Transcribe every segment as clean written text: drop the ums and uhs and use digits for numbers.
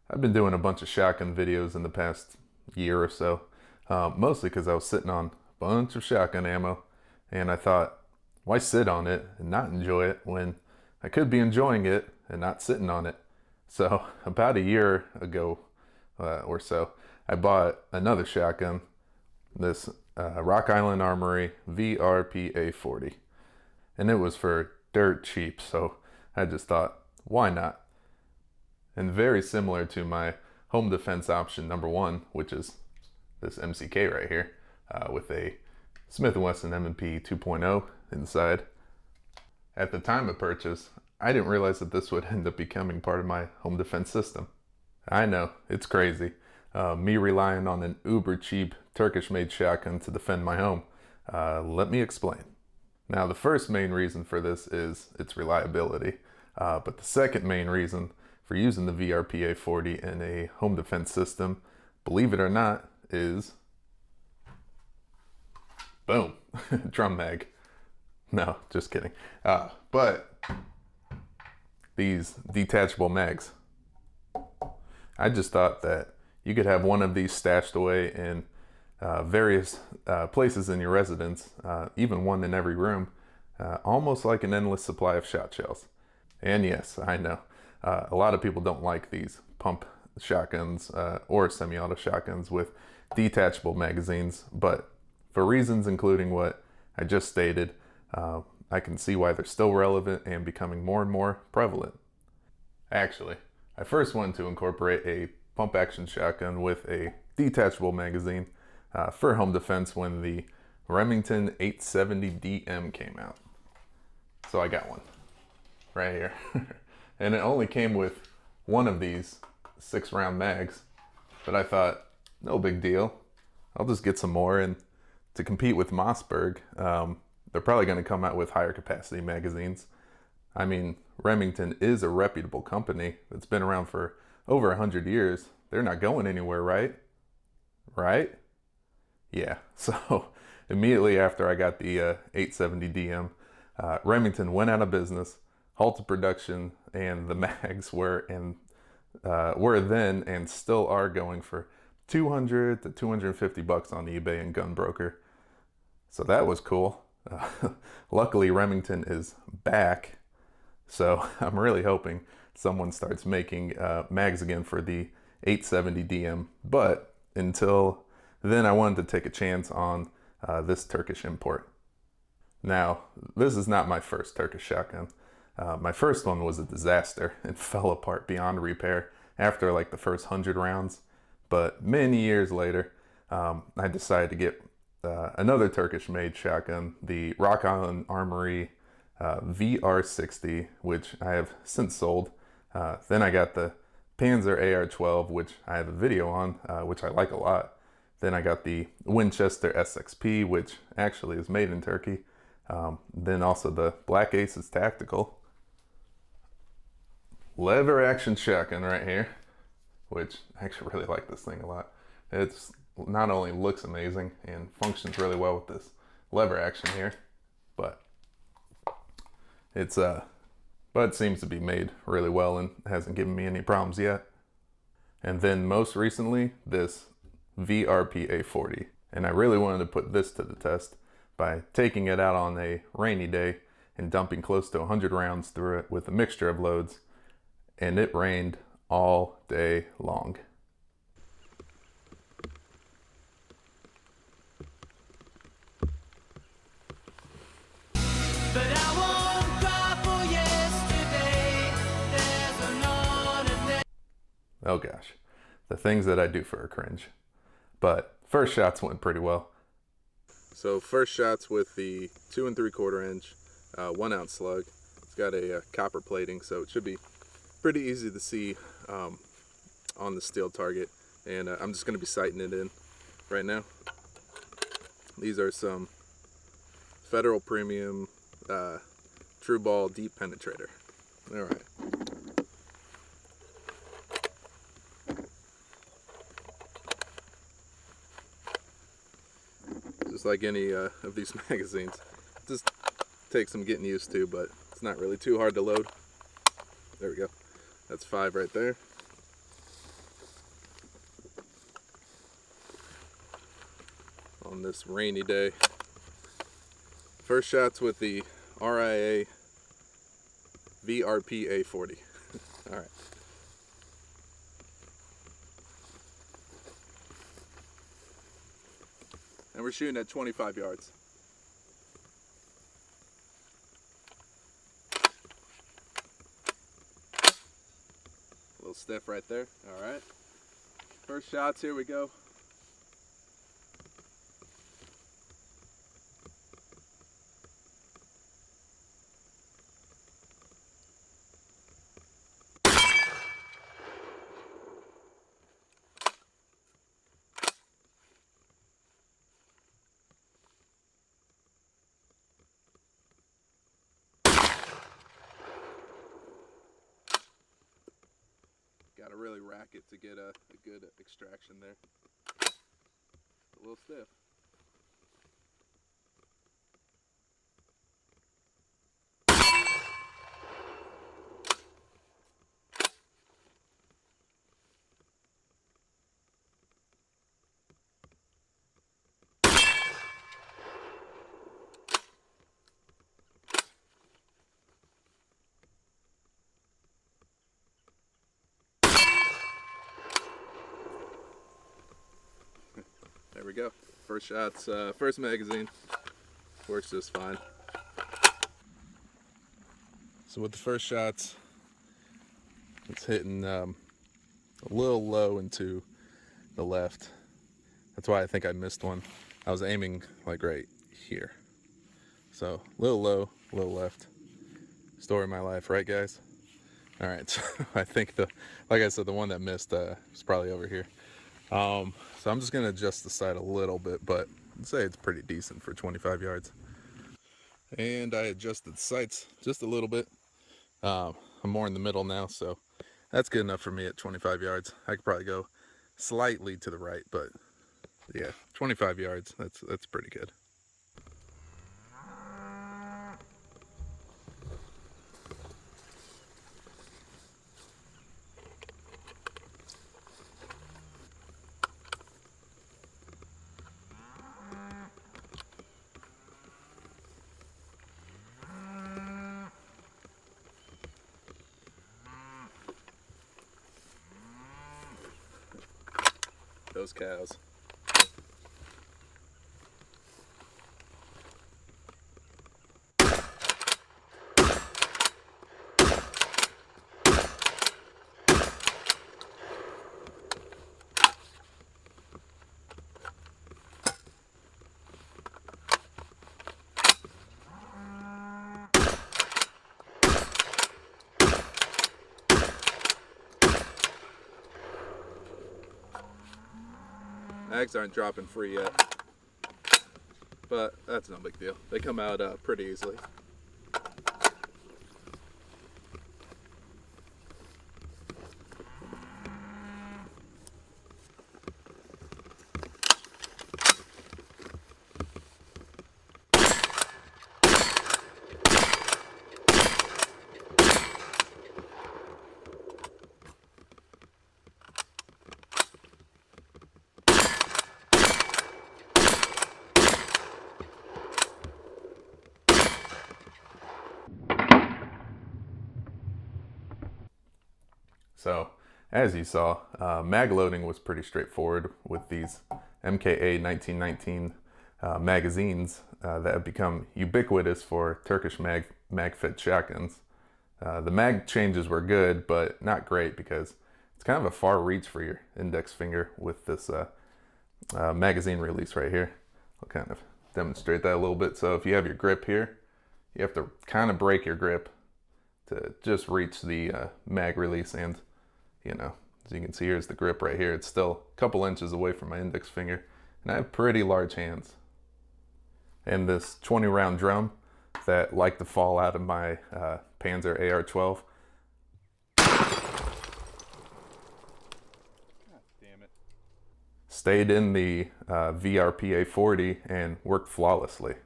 I've been doing a bunch of shotgun videos in the past year or so, mostly because I was sitting on a bunch of shotgun ammo, and I thought, why sit on it and not enjoy it when I could be enjoying it and not sitting on it? So about a year ago or so, I bought another shotgun, this Rock Island Armory VRP A40, and it was for dirt cheap, so I just thought, why not? And very similar to my home defense option number one, which is this MCK right here, with a Smith & Wesson M&P 2.0 inside. At the time of purchase, I didn't realize that this would end up becoming part of my home defense system. I know, it's crazy. Me relying on an uber cheap Turkish made shotgun to defend my home. Let me explain. Now, the first main reason for this is its reliability, but the second main reason for using the VRP A40 in a home defense system, believe it or not, is boom, drum mag. No, just kidding. But these detachable mags. I just thought that you could have one of these stashed away in various places in your residence, even one in every room, almost like an endless supply of shot shells. And yes, I know, a lot of people don't like these pump shotguns or semi-auto shotguns with detachable magazines, but for reasons including what I just stated, I can see why they're still relevant and becoming more and more prevalent. Actually, I first wanted to incorporate a pump action shotgun with a detachable magazine for home defense when the Remington 870 DM came out. So I got one right here. And it only came with one of these 6-round mags, but I thought, no big deal. I'll just get some more, and to compete with Mossberg, they're probably going to come out with higher capacity magazines. I mean, Remington is a reputable company that's been around for over 100 years. They're not going anywhere, right? Right? Yeah, so immediately after I got the 870 DM, Remington went out of business, halted production, and the mags were then and still are going for 200 to 250 bucks on eBay and Gunbroker. So that was cool. Luckily, Remington is back, so I'm really hoping someone starts making mags again for the 870 DM. But until then, I wanted to take a chance on this Turkish import. Now, this is not my first Turkish shotgun. My first one was a disaster. It fell apart beyond repair after like the first 100 rounds. But many years later, I decided to get another Turkish-made shotgun, the Rock Island Armory VR60, which I have since sold. Then I got the Panzer AR-12, which I have a video on, which I like a lot. Then I got the Winchester SXP, which actually is made in Turkey. Then also the Black Aces Tactical. Lever action shotgun right here, which I actually really like this thing a lot. It's not only looks amazing and functions really well with this lever action here, but it seems to be made really well and hasn't given me any problems yet. And then most recently, this VRP A40. And I really wanted to put this to the test by taking it out on a rainy day and dumping close to 100 rounds through it with a mixture of loads. And it rained all day long. Oh gosh, the things that I do for a cringe. But first shots went pretty well. So first shots with the 2 3/4 inch, 1 ounce slug. It's got a copper plating, so it should be pretty easy to see on the steel target. And I'm just going to be sighting it in right now. These are some Federal Premium True Ball Deep Penetrator. All right. Just like any of these magazines, just takes some getting used to, but it's not really too hard to load. There we go. That's 5 right there. this rainy day. First shots with the RIA VRP A40. All right. And we're shooting at 25 yards. A little stiff right there. All right. First shots, here we go. Got to really rack it to get a good extraction there. A little stiff. There we go. First shots, first magazine. Works just fine. So with the first shots, it's hitting a little low into the left. That's why I think I missed one. I was aiming like right here. So a little low, a little left. Story of my life, right guys? All right, so I think like I said, the one that missed was probably over here. So I'm just gonna adjust the sight a little bit, but I'd say it's pretty decent for 25 yards. And I adjusted the sights just a little bit. I'm more in the middle now, so that's good enough for me at 25 yards. I could probably go slightly to the right, but yeah, 25 yards, that's pretty good. Those cows. Mags aren't dropping free yet, but that's no big deal. They come out pretty easily. So, as you saw, mag loading was pretty straightforward with these MKA 1919 magazines that have become ubiquitous for Turkish mag-fed shotguns. The mag changes were good, but not great because it's kind of a far reach for your index finger with this magazine release right here. I'll kind of demonstrate that a little bit. So if you have your grip here, you have to kind of break your grip to just reach the mag release. And you know, as you can see, here's the grip right here. It's still a couple inches away from my index finger, and I have pretty large hands. And this 20 round drum that like to fall out of my Panzer AR-12. God damn it. Stayed in the VRP A40 and worked flawlessly.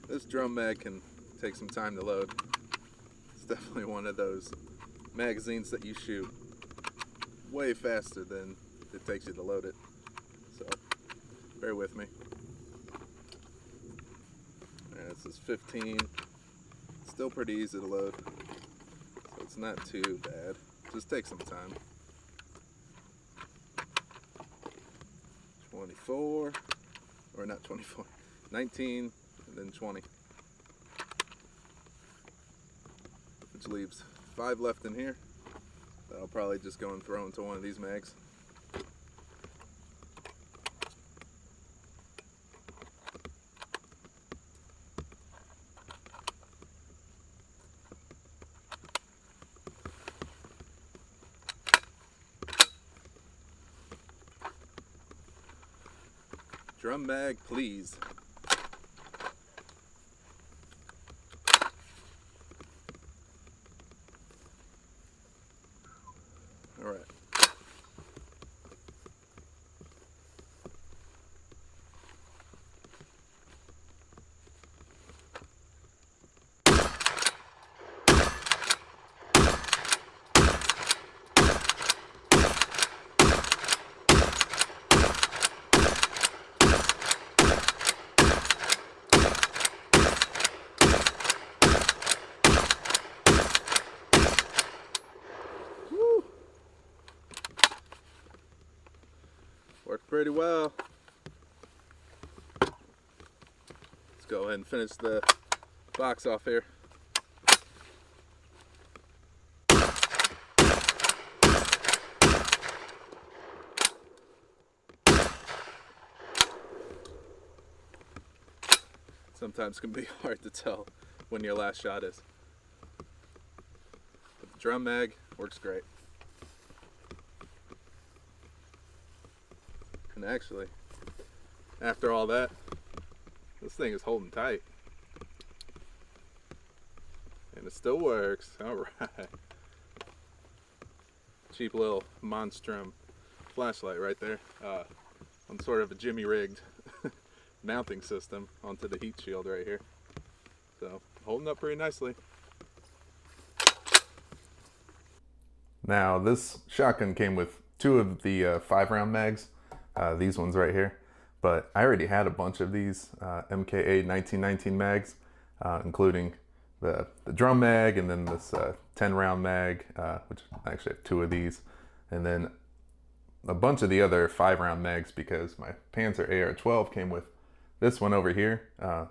This drum mag can take some time to load. It's definitely one of those magazines that you shoot way faster than it takes you to load it. So bear with me. And this is 15. Still pretty easy to load. So it's not too bad. Just take some time. 24, or not 24, 19, and then 20. Which leaves 5 left in here. I'll probably just go and throw into one of these mags. Drum mag, please. All right. Worked pretty well. Let's go ahead and finish the box off here. Sometimes it can be hard to tell when your last shot is. But the drum mag works great. And actually, after all that, this thing is holding tight. And it still works. Alright. Cheap little Monstrum flashlight right there. On sort of a Jimmy rigged mounting system onto the heat shield right here. So, holding up pretty nicely. Now, this shotgun came with 2 of the 5-round mags. These ones right here, but I already had a bunch of these MKA 1919 mags, including the drum mag, and then this 10-round mag, which I actually have 2 of these, and then a bunch of the other 5-round mags, because my Panzer AR12 came with this one over here. The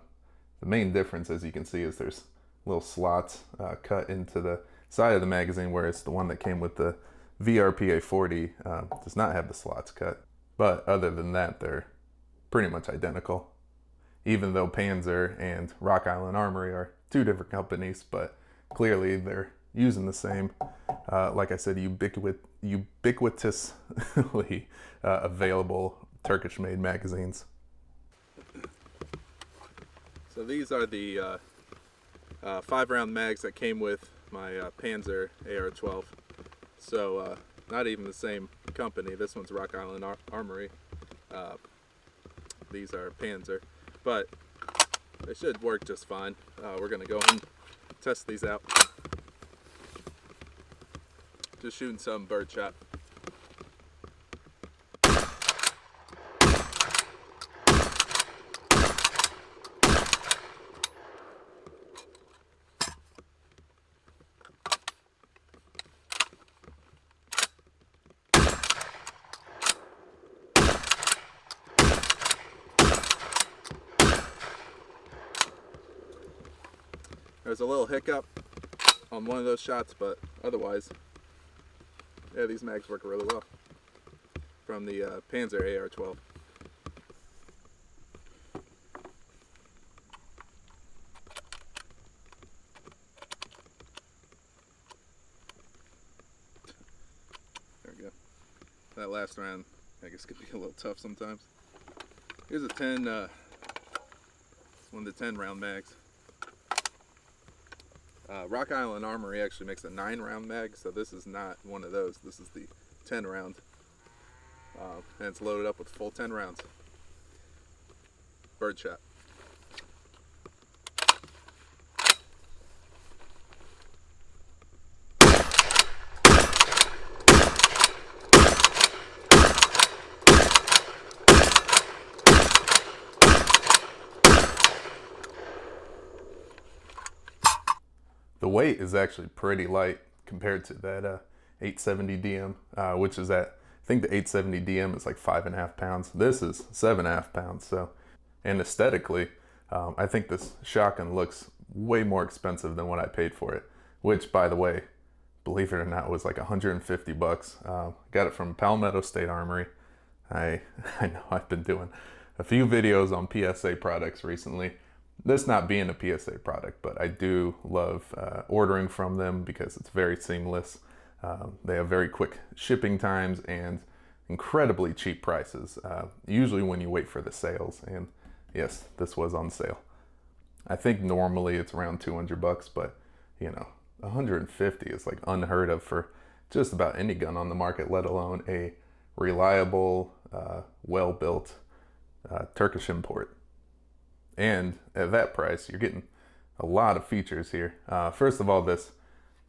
main difference, as you can see, is there's little slots cut into the side of the magazine, whereas the one that came with the VRP A40 does not have the slots cut. But other than that, they're pretty much identical. Even though Panzer and Rock Island Armory are 2 different companies, but clearly they're using the same, like I said, ubiquitously available Turkish-made magazines. So these are the 5-round mags that came with my Panzer AR12. So not even the same company. This one's Rock Island Armory. These are Panzer, but they should work just fine. We're gonna go and test these out. Just shooting some bird shot. There's a little hiccup on one of those shots, but otherwise, yeah, these mags work really well from the Panzer AR12. There we go. That last round, I guess, could be a little tough sometimes. Here's a 10, one of the 10-round mags. Rock Island Armory actually makes a 9-round mag, so this is not one of those. This is the 10-round, and it's loaded up with full 10 rounds. Bird shot. The weight is actually pretty light compared to that 870 DM, which is at, I think the 870 DM is like 5.5 pounds. This is 7.5 pounds. So, and aesthetically, I think this shotgun looks way more expensive than what I paid for it, which, by the way, believe it or not, was like 150 bucks. Got it from Palmetto State Armory. I know I've been doing a few videos on PSA products recently. This not being a PSA product, but I do love ordering from them because it's very seamless. They have very quick shipping times and incredibly cheap prices, usually when you wait for the sales. And yes, this was on sale. I think normally it's around 200 bucks, but you know, 150 is like unheard of for just about any gun on the market, let alone a reliable, well-built Turkish import. And at that price, you're getting a lot of features here. First of all, this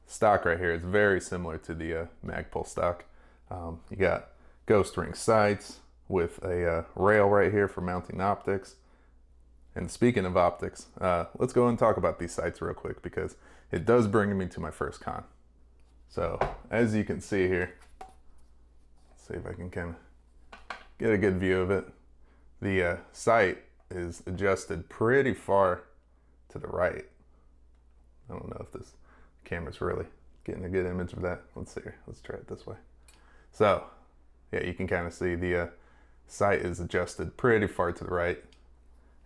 stock right here is very similar to the Magpul stock. You got ghost ring sights with a rail right here for mounting optics. And speaking of optics, let's go and talk about these sights real quick because it does bring me to my first con. So as you can see here, let's see if I can kind of get a good view of it. The sight is adjusted pretty far to the right. I don't know if this camera's really getting a good image of that. Let's see here. Let's try it this way. So yeah, you can kind of see the sight is adjusted pretty far to the right.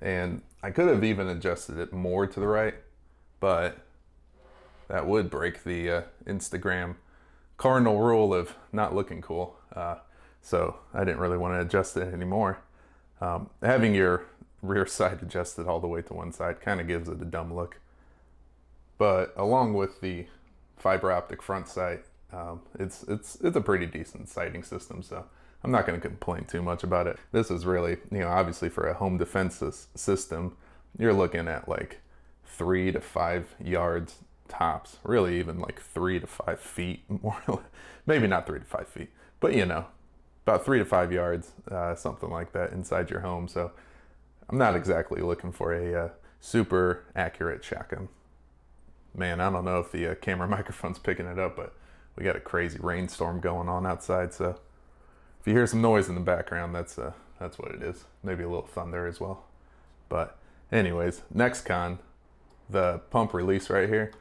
And I could have even adjusted it more to the right, but that would break the Instagram cardinal rule of not looking cool. So I didn't really want to adjust it anymore. Having your rear sight adjusted all the way to one side kind of gives it a dumb look. But along with the fiber optic front sight, it's a pretty decent sighting system, so I'm not going to complain too much about it. This is really, you know, obviously for a home defense system, you're looking at like 3 to 5 yards tops, really even like 3 to 5 feet more, maybe not 3 to 5 feet, but you know, about 3 to 5 yards, something like that inside your home. So I'm not exactly looking for a super accurate shotgun. Man, I don't know if the camera microphone's picking it up, but we got a crazy rainstorm going on outside. So if you hear some noise in the background, that's what it is. Maybe a little thunder as well. But anyways, next con, the pump release right here.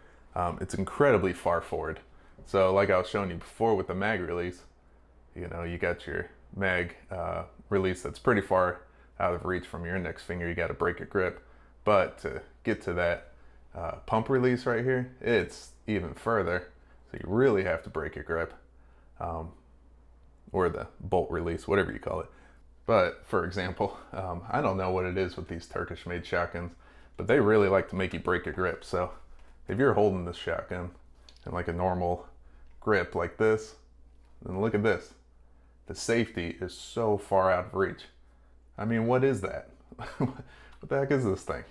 It's incredibly far forward. So like I was showing you before with the mag release, you know, you got your mag release that's pretty far out of reach from your index finger. You got to break your grip. But to get to that pump release right here, it's even further. So you really have to break your grip, or the bolt release, whatever you call it. But for example, I don't know what it is with these Turkish made shotguns, but they really like to make you break your grip. So if you're holding this shotgun in like a normal grip like this, then look at this. The safety is so far out of reach. I mean, what is that? What the heck is this thing?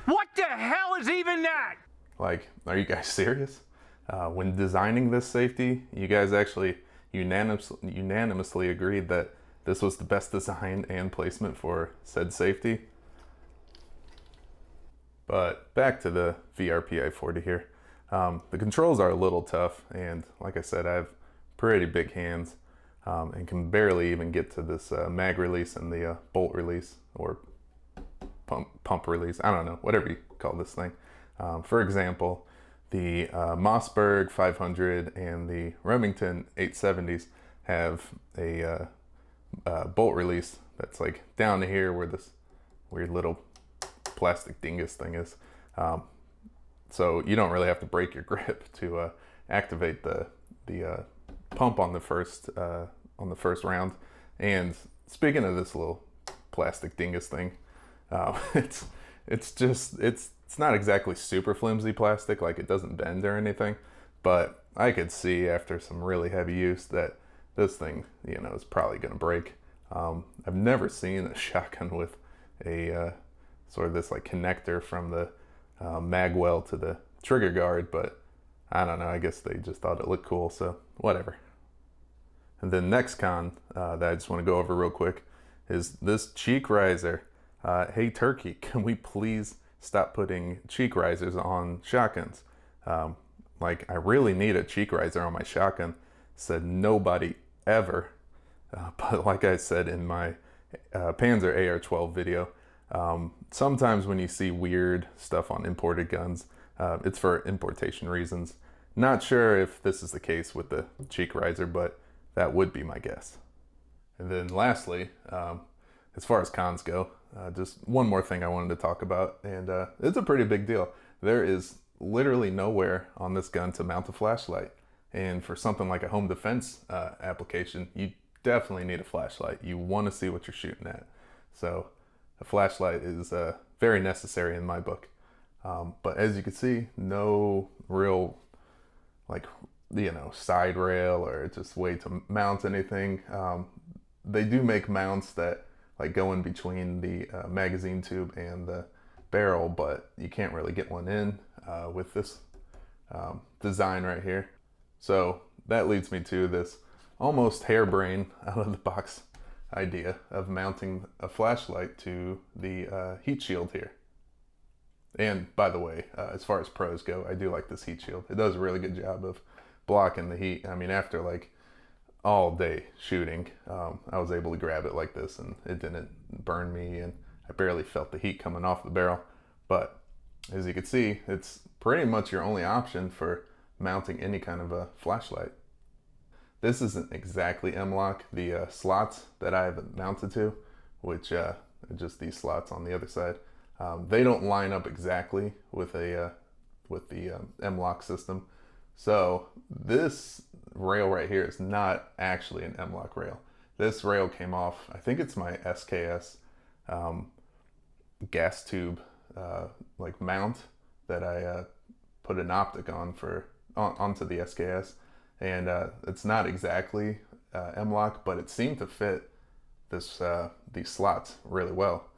What the hell is even that? Like, are you guys serious? When designing this safety, you guys actually unanimously agreed that this was the best design and placement for said safety. But back to the VRP A40 here. The controls are a little tough, and like I said, I have pretty big hands and can barely even get to this mag release and the bolt release or pump release. I don't know, whatever you call this thing. For example, the Mossberg 500 and the Remington 870s have a bolt release that's like down to here where this weird little plastic dingus thing is. So you don't really have to break your grip to activate the pump on the first round. And speaking of this little plastic dingus thing, it's not exactly super flimsy plastic, like it doesn't bend or anything, but I could see after some really heavy use that this thing, you know, is probably gonna break. I've never seen a shotgun with a sort of this like connector from the mag well to the trigger guard, but I don't know, I guess they just thought it looked cool, so whatever. And then next con that I just want to go over real quick is this cheek riser. Hey Turkey, can we please stop putting cheek risers on shotguns? Like, I really need a cheek riser on my shotgun. Said nobody ever. But like I said in my Panzer AR-12 video, sometimes when you see weird stuff on imported guns, it's for importation reasons. Not sure if this is the case with the cheek riser, but that would be my guess. And then lastly, as far as cons go, just one more thing I wanted to talk about, and it's a pretty big deal. There is literally nowhere on this gun to mount a flashlight. And for something like a home defense application, you definitely need a flashlight. You want to see what you're shooting at. So a flashlight is very necessary in my book. But as you can see, no real, like, side rail or just way to mount anything. They do make mounts that like go in between the magazine tube and the barrel, but you can't really get one in with this design right here. So that leads me to this almost harebrained out of the box idea of mounting a flashlight to the heat shield here. And by the way, as far as pros go, I do like this heat shield. It does a really good job of blocking the heat. I mean, after like all day shooting, I was able to grab it like this and it didn't burn me, and I barely felt the heat coming off the barrel. But as you can see, it's pretty much your only option for mounting any kind of a flashlight. This isn't exactly M-LOK. The slots that I have it mounted to, which just these slots on the other side, they don't line up exactly with the M-LOK system. So this rail right here is not actually an M-LOK rail. This rail came off, I think it's my SKS gas tube like mount that I put an optic on onto the SKS, and it's not exactly M-LOK, but it seemed to fit these slots really well,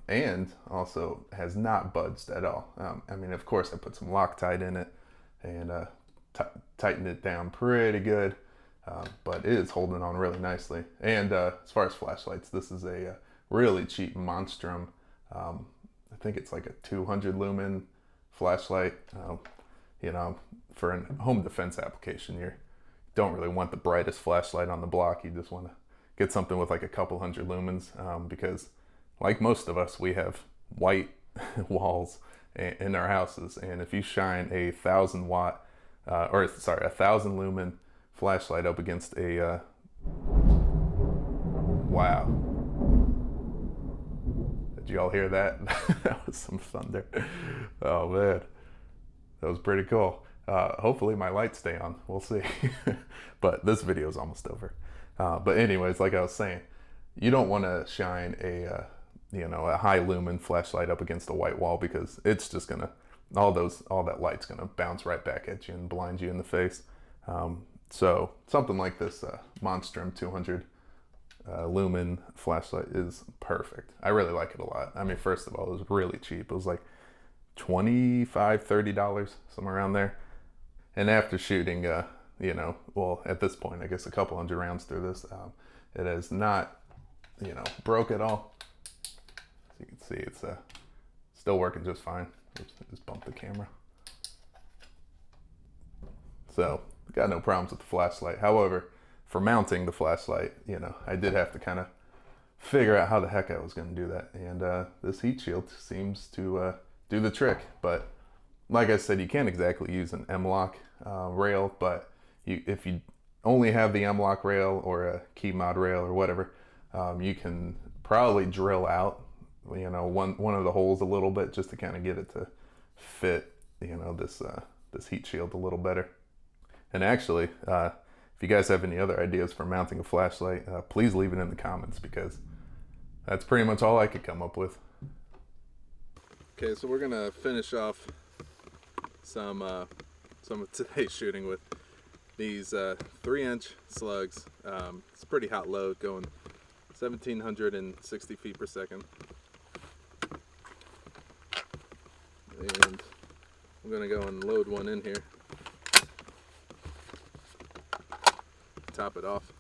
and also has not budged at all. I mean, of course, I put some Loctite in it and tightened it down pretty good, but it is holding on really nicely. And as far as flashlights, this is a really cheap Monstrum. I think it's like a 200 lumen flashlight. For a home defense application, you don't really want the brightest flashlight on the block. You just want to get something with like a couple hundred lumens, because like most of us, we have white walls in our houses, and if you shine a 1,000 lumen flashlight up against a wow, did you all hear that? That was some thunder. Oh man, that was pretty cool. Hopefully my lights stay on, we'll see. But this video is almost over. But anyways, like I was saying, you don't want to shine a high lumen flashlight up against a white wall, because it's just gonna, all that light's gonna bounce right back at you and blind you in the face. So something like this Monstrum 200 lumen flashlight is perfect. I really like it a lot. I mean, first of all, it was really cheap. It was like $25-$30, somewhere around there. And after shooting, well, at this point, I guess a couple hundred rounds through this, it has not, broke at all. As you can see, it's still working just fine. Just bump the camera. So, got no problems with the flashlight. However, for mounting the flashlight, I did have to kind of figure out how the heck I was going to do that. And this heat shield seems to do the trick. But like I said, you can't exactly use an M-LOK rail, but if you only have the M-LOK rail or a key mod rail or whatever, you can probably drill out one of the holes a little bit, just to kind of get it to fit this heat shield a little better. And actually, if you guys have any other ideas for mounting a flashlight, please leave it in the comments, because that's pretty much all I could come up with. Okay, so we're gonna finish off some of today's shooting with these 3-inch slugs. It's a pretty hot load, going 1,760 feet per second. And I'm gonna go and load one in here, top it off.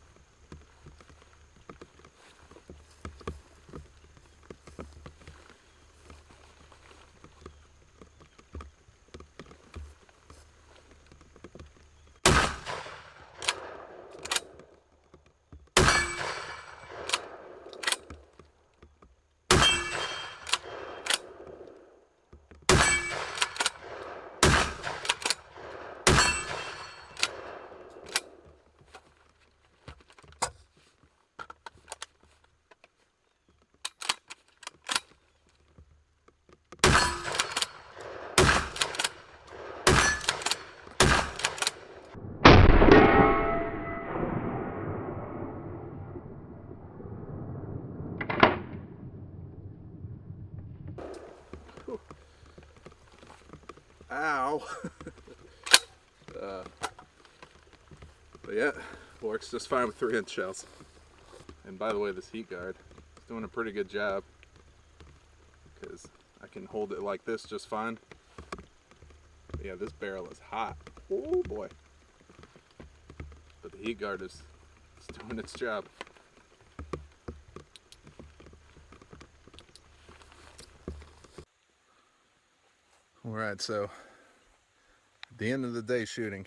Ow. But yeah, works just fine with 3-inch shells. And by the way, this heat guard is doing a pretty good job, because I can hold it like this just fine. But yeah, this barrel is hot. Oh boy. But the heat guard is doing its job. Alright, so at the end of the day shooting,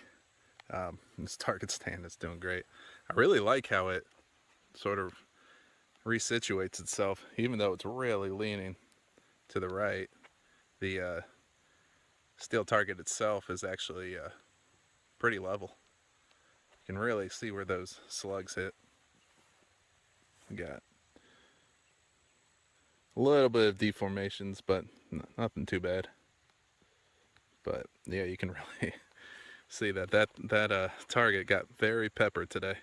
this target stand is doing great. I really like how it sort of resituates itself, even though it's really leaning to the right. The steel target itself is actually pretty level. You can really see where those slugs hit. We got a little bit of deformations, but nothing too bad. But yeah, you can really see that target got very peppered today.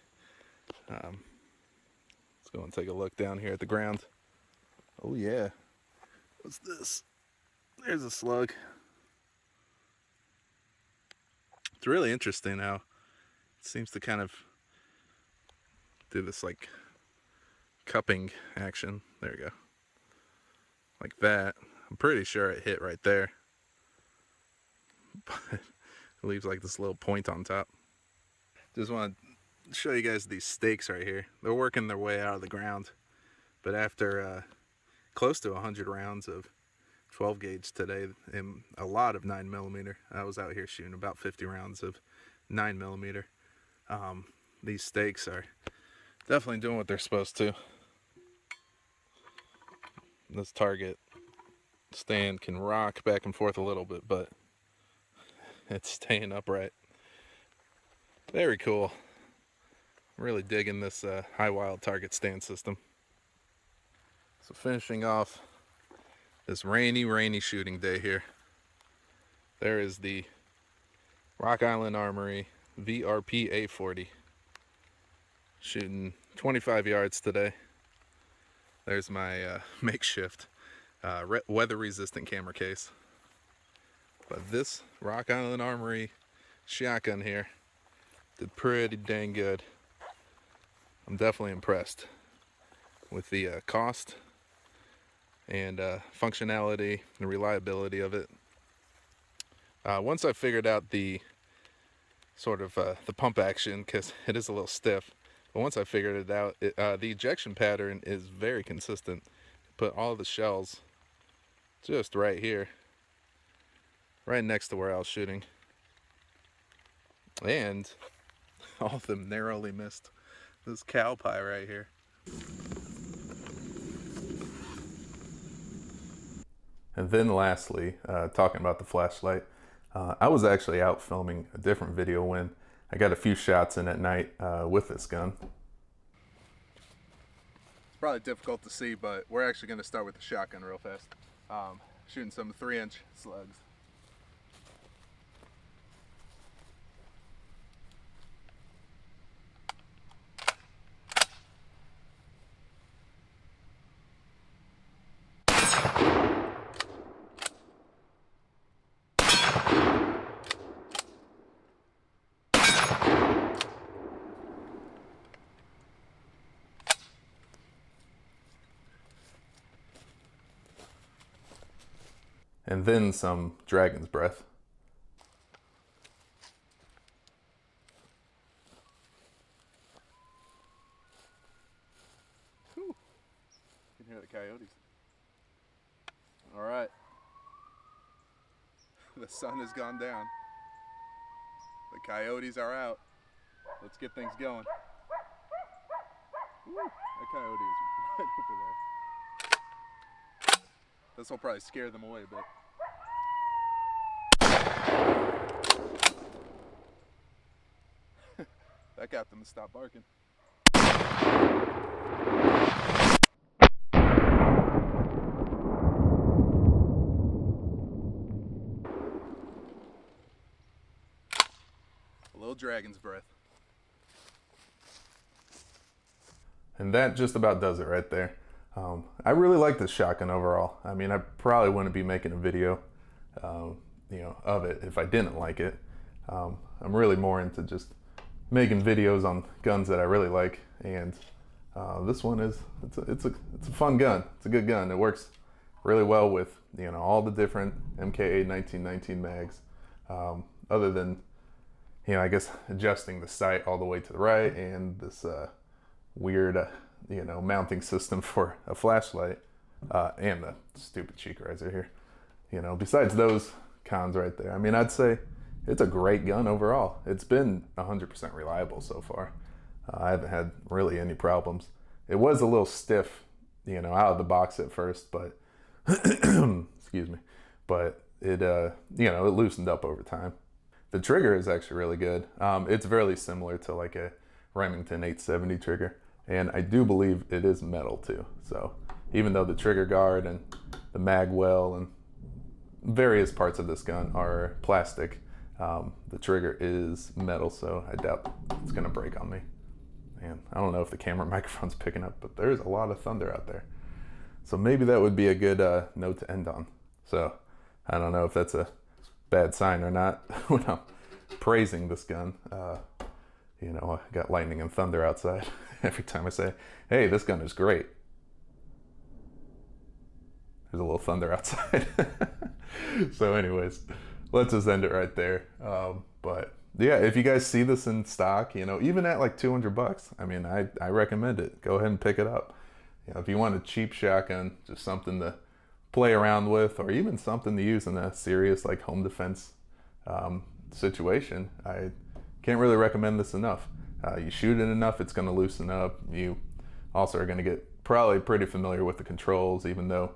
Let's go and take a look down here at the ground. Oh yeah, what's this? There's a slug. It's really interesting how it seems to kind of do this like cupping action. There we go. Like that. I'm pretty sure it hit right there. But it leaves like this little point on top. Just want to show you guys these stakes right here. They're working their way out of the ground. But after close to 100 rounds of 12 gauge today and a lot of 9mm, I was out here shooting about 50 rounds of 9mm. These stakes are definitely doing what they're supposed to. This target stand can rock back and forth a little bit, but it's staying upright. Very cool. I'm really digging this high wild target stand system. So finishing off this rainy shooting day here, there is the Rock Island Armory VRP A40. Shooting 25 yards today. There's my makeshift weather resistant camera case. But this Rock Island Armory shotgun here did pretty dang good. I'm definitely impressed with the cost and functionality and reliability of it. Once I figured out the sort of the pump action, because it is a little stiff, but once I figured it out, the ejection pattern is very consistent. Put all the shells just right here, right next to where I was shooting, and all of them narrowly missed this cow pie right here. And then lastly, talking about the flashlight, I was actually out filming a different video when I got a few shots in at night with this gun. It's probably difficult to see, but we're actually going to start with the shotgun real fast. Shooting some 3-inch slugs. And then some dragon's breath. Whew. You can hear the coyotes. All right. The sun has gone down. The coyotes are out. Let's get things going. Woo, that coyote is right over there. This will probably scare them away a bit. That got them to stop barking. A little dragon's breath. And that just about does it right there. I really like this shotgun overall. I mean, I probably wouldn't be making a video of it if I didn't like it. I'm really more into just making videos on guns that I really like, and this one is it's a fun gun. It's a good gun. It works really well with all the different MKA 1919 mags. Other than I guess adjusting the sight all the way to the right and this weird mounting system for a flashlight and the stupid cheek riser here. Besides those cons right there, I mean, I'd say it's a great gun overall. It's been 100% reliable so far. I haven't had really any problems. It was a little stiff, out of the box at first, but excuse me, but it it loosened up over time. The trigger is actually really good. It's very similar to like a Remington 870 trigger, and I do believe it is metal too. So even though the trigger guard and the mag well and various parts of this gun are plastic, the trigger is metal, so I doubt it's gonna break on me. And I don't know if the camera microphone's picking up, but there's a lot of thunder out there. So maybe that would be a good note to end on. So I don't know if that's a bad sign or not when I'm praising this gun. I got lightning and thunder outside every time I say, hey, this gun is great. There's a little thunder outside. So anyways, let's just end it right there. But yeah, if you guys see this in stock, even at like $200, I mean, I recommend it. Go ahead and pick it up. If you want a cheap shotgun, just something to play around with, or even something to use in a serious like home defense situation, I can't really recommend this enough. You shoot it enough, it's going to loosen up. You also are going to get probably pretty familiar with the controls, even though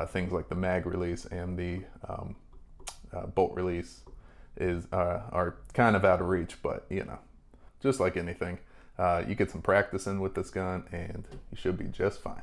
things like the mag release and the bolt release are kind of out of reach. But just like anything, you get some practice in with this gun and you should be just fine.